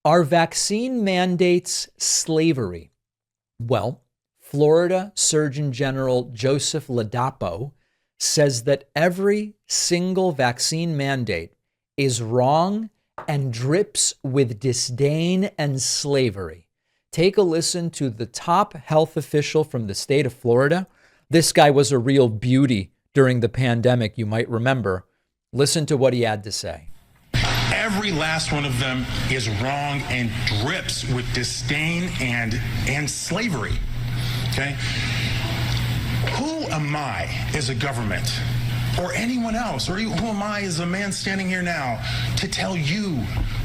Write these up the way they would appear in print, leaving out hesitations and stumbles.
Are vaccine mandates slavery? Well, Florida Surgeon General Joseph Ladapo says that every single vaccine mandate is wrong and drips with disdain and slavery. Take a listen to the top health official from the state of Florida. This guy was a real beauty during the pandemic, you might remember. Listen to what he had to say. Every last one of them is wrong and drips with disdain and slavery. Okay? Who am I as a government or anyone else, or who am I as a man standing here now to tell you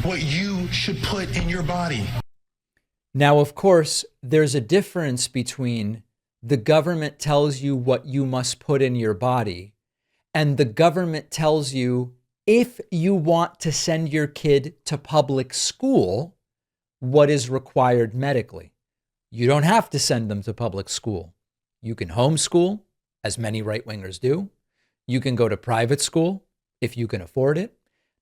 what you should put in your body? Now, of course, there's a difference between the government tells you what you must put in your body and the government tells you if you want to send your kid to public school, what is required medically. You don't have to send them to public school. You can homeschool, as many right-wingers do. You can go to private school if you can afford it.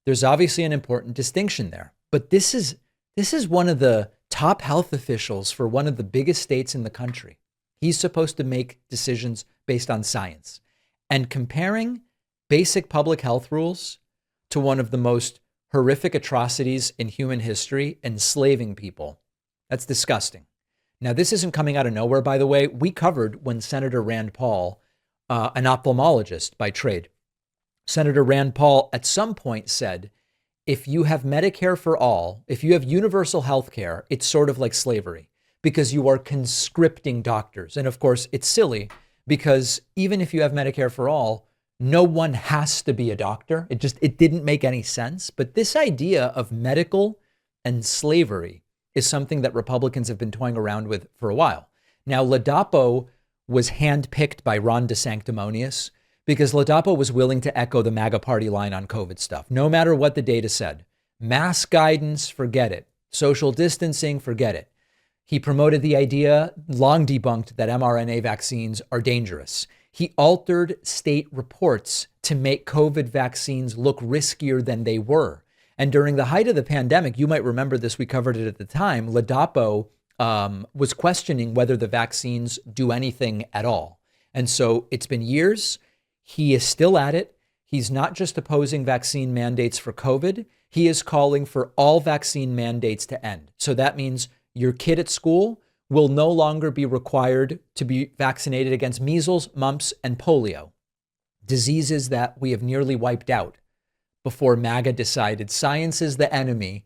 There's obviously an important distinction there. But this is one of the top health officials for one of the biggest states in the country. He's supposed to make decisions based on science. And comparing basic public health rules to one of the most horrific atrocities in human history, enslaving people, that's disgusting. Now, this isn't coming out of nowhere, by the way. We covered when Senator Rand Paul, an ophthalmologist by trade, Senator Rand Paul at some point said, if you have Medicare for all, if you have universal health care, it's sort of like slavery because you are conscripting doctors. And of course, it's silly because even if you have Medicare for all, no one has to be a doctor. It didn't make any sense. But this idea of medical and slavery is something that Republicans have been toying around with for a while. Now, Ladapo was handpicked by Ron DeSanctimonious because Ladapo was willing to echo the MAGA party line on COVID stuff, no matter what the data said. Mask guidance, forget it. Social distancing, forget it. He promoted the idea, long debunked, that mRNA vaccines are dangerous. He altered state reports to make COVID vaccines look riskier than they were. And during the height of the pandemic, you might remember this, we covered it at the time, Ladapo was questioning whether the vaccines do anything at all. And so it's been years. He is still at it. He's not just opposing vaccine mandates for COVID. He is calling for all vaccine mandates to end. So that means your kid at school will no longer be required to be vaccinated against measles, mumps, and polio, diseases that we have nearly wiped out before MAGA decided science is the enemy